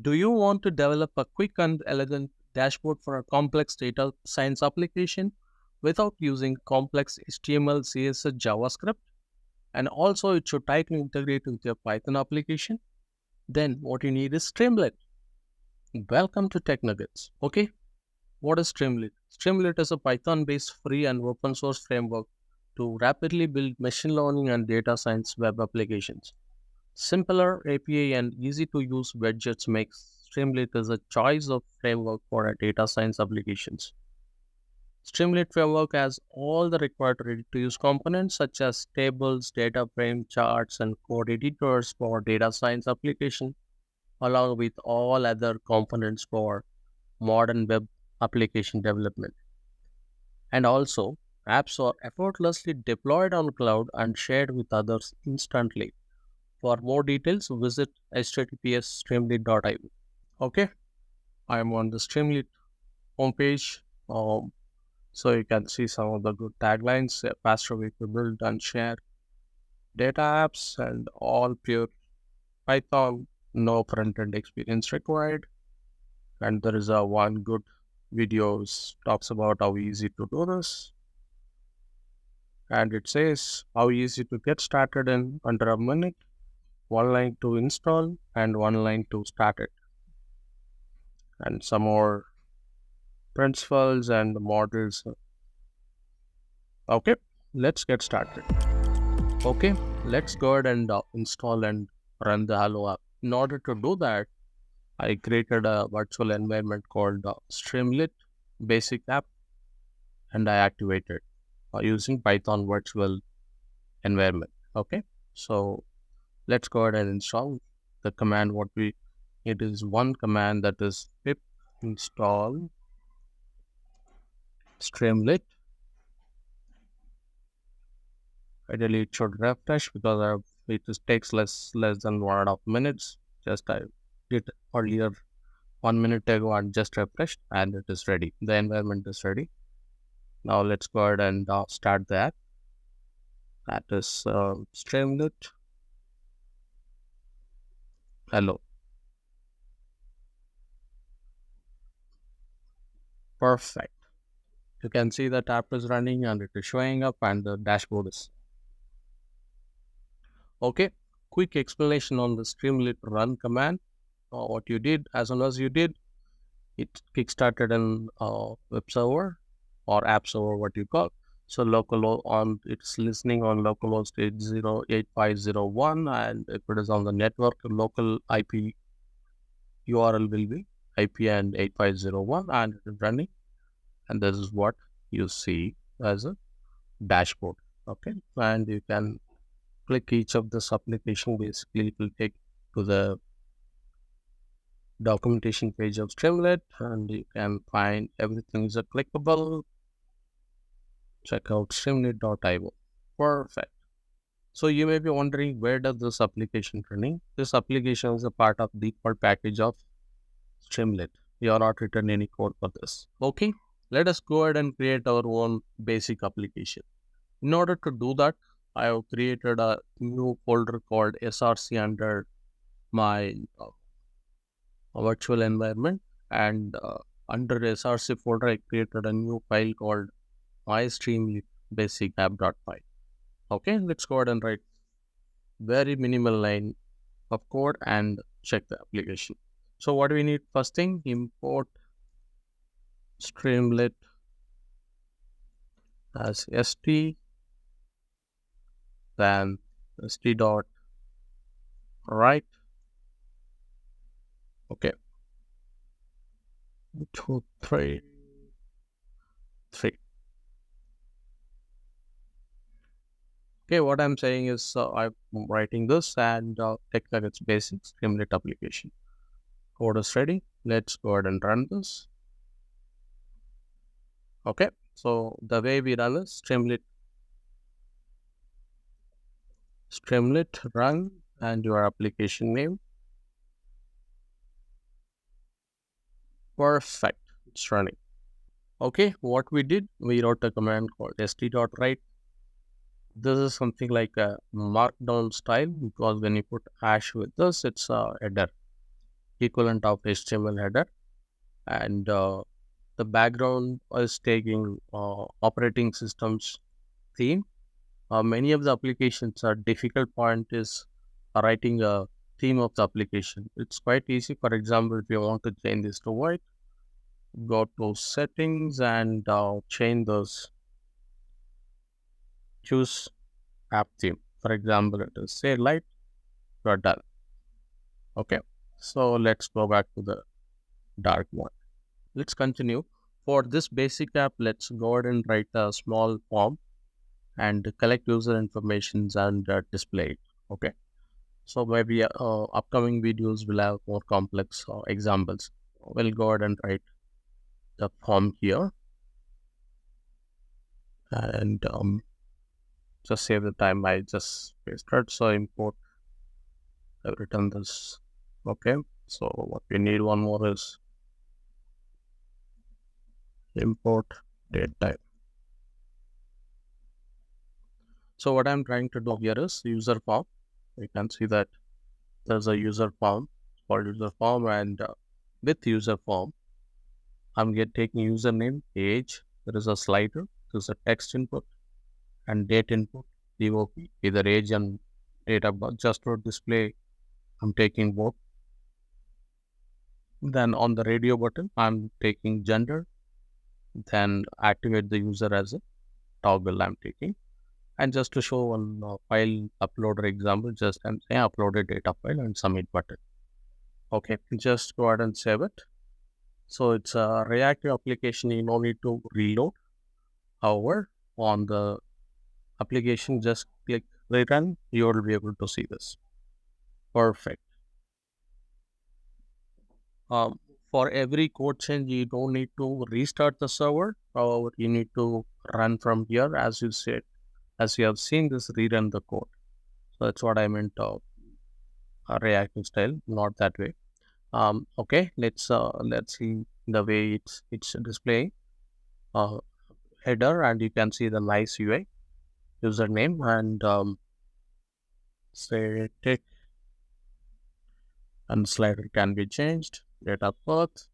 Do you want to develop a quick and elegant dashboard for a complex data science application without using complex HTML, CSS, JavaScript? And also, it should tightly integrate with your Python application. Then, what you need is Streamlit. Welcome to Tech Nuggets. Okay, what is Streamlit? Streamlit is a Python based free and open source framework to rapidly build machine learning and data science web applications. Simpler API and easy to use widgets makes Streamlit as a choice of framework for a data science applications. Streamlit framework has all the required ready-to-use components such as tables, data frame, charts, and code editors for data science application, along with all other components for modern web application development. And also, apps are effortlessly deployed on cloud and shared with others instantly. For more details, visit https://streamlit.io. Okay, I am on the Streamlit homepage. So you can see some of the good taglines, a faster way to build and share data apps, and all pure Python, no front-end experience required. And there is a one good videos talks about how easy to do this. And it says how easy to get started in under a minute, one line to install and one line to start it. And some more principles and models. Okay, let's get started. Okay, let's go ahead and install and run the Hello app. In order to do that, I created a virtual environment called Streamlit basicapp and I activated using Python virtual environment. Okay, so let's go ahead and install the command. It is one command, that is pip install Streamlit. Ideally, it should refresh because it just takes less than 1.5 minutes. Just I did earlier 1 minute ago and just refreshed, and it is ready. The environment is ready. Now let's go ahead and start the app. That is Streamlit. Hello. Perfect. You can see the app is running and it is showing up and the dashboard is okay. Quick explanation on the Streamlit run command. What you did, as soon as you did, it kickstarted an web server or app server, what you call. So it's listening on localhost 808501, and if it is on the network, local IP URL will be IP and 8501, and it is running. And this is what you see as a dashboard. Okay, and you can click each of this application. Basically, it will take to the documentation page of Streamlit, and you can find everything is clickable. Check out streamlit.io. Perfect. So you may be wondering, where does this application running? This application is a part of the default package of Streamlit. You are not written any code for this. Okay, let us go ahead and create our own basic application. In order to do that, I have created a new folder called SRC under my virtual environment, and under SRC folder I created a new file called MyStreamlit basicapp.py. Okay, let's go ahead and write very minimal line of code and check the application. So what do we need? First thing, import Streamlit as st, then st dot write. Okay, 2 3 3. Okay, what I'm saying is I'm writing this and take that it's basic Streamlit application. Code is ready. Let's go ahead and run this. Okay, so the way we run is Streamlit run and your application name. Perfect, it's running. Okay, what we did, we wrote a command called st.write. This is something like a markdown style because when you put hash with this, it's a header. equivalent of HTML header, and the background is taking operating systems theme. Many of the applications are difficult point is writing a theme of the application. It's quite easy. For example, if you want to change this to white, go to settings and change those, choose app theme. For example, it is say light, you're done. Okay. So let's go back to the dark one. Let's continue. For this basic app, let's go ahead and write a small form and collect user information and display it. Okay. So maybe upcoming videos will have more complex examples. We'll go ahead and write the form here and just save the time. I just pasted. So import. I've written this. Okay. So what we need one more is import date type. So what I'm trying to do here is user form. You can see that there's a user form called user form, and with user form, I'm taking username, age. There is a slider. There's a text input and date input, DOP, either age and date of birth. Just for display, I'm taking both. Then on the radio button, I'm taking gender. Then activate the user as a toggle I'm taking. And just to show one file uploader example, just I'm saying upload a data file and submit button. Okay, just go ahead and save it. So it's a reactive application. You don't need to reload. However, on the application, just click rerun. You will be able to see this. Perfect. For every code change, you don't need to restart the server. However, you need to run from here, as you said, as you have seen this rerun the code. So that's what I meant reactive style, not that way. Okay, let's see the way it's displaying header, and you can see the nice UI username and say tick, and slider can be changed, date of birth,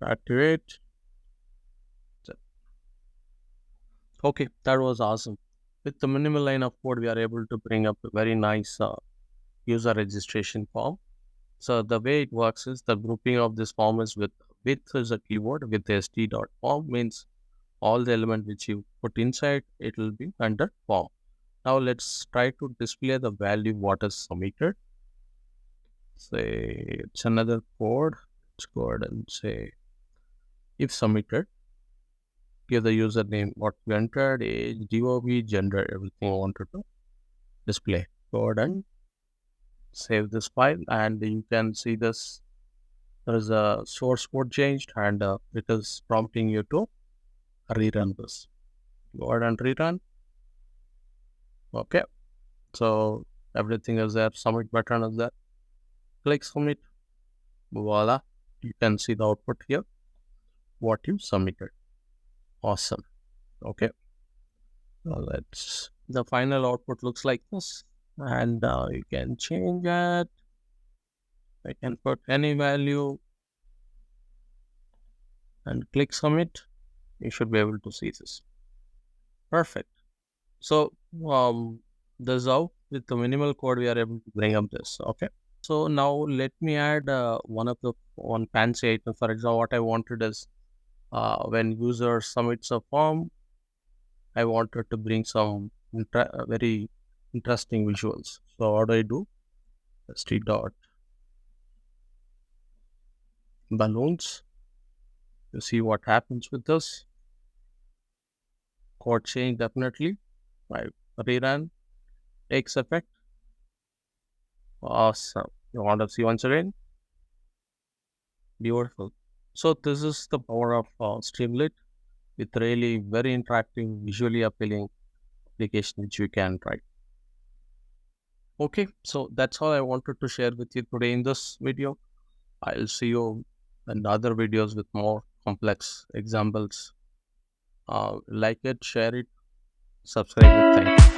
activate. Okay, that was awesome. With the minimal line of code, we are able to bring up a very nice user registration form. So the way it works is the grouping of this form is with is a keyword, with st.form means all the element which you put inside, it will be under form. Now let's try to display the value what is submitted. Say it's another code. Let's go ahead and say if submitted, give the username what we entered, age, DOB, gender, everything I wanted to display. Go ahead and save this file, and you can see this. There is a source code changed, and it is prompting you to rerun this. Go ahead and rerun. Okay, so everything is there. Submit button is there. Click submit. Voila, you can see the output here. What you submitted. Awesome. Okay. Let's. The final output looks like this, and you can change it. I can put any value and click submit. You should be able to see this. Perfect. So this is how with the minimal code we are able to bring up this. Okay. So now let me add one fancy item. For example, what I wanted is when user submits a form, I wanted to bring some very interesting visuals. So what do I do? st dot balloons. You see what happens with this code change. Definitely, I rerun takes effect. Awesome. You want to see once again? Beautiful. So this is the power of Streamlit with really very interactive, visually appealing application which you can try. Okay, so that's all I wanted to share with you today in this video. I'll see you in other videos with more complex examples. Like it, share it, subscribe it. Thank you.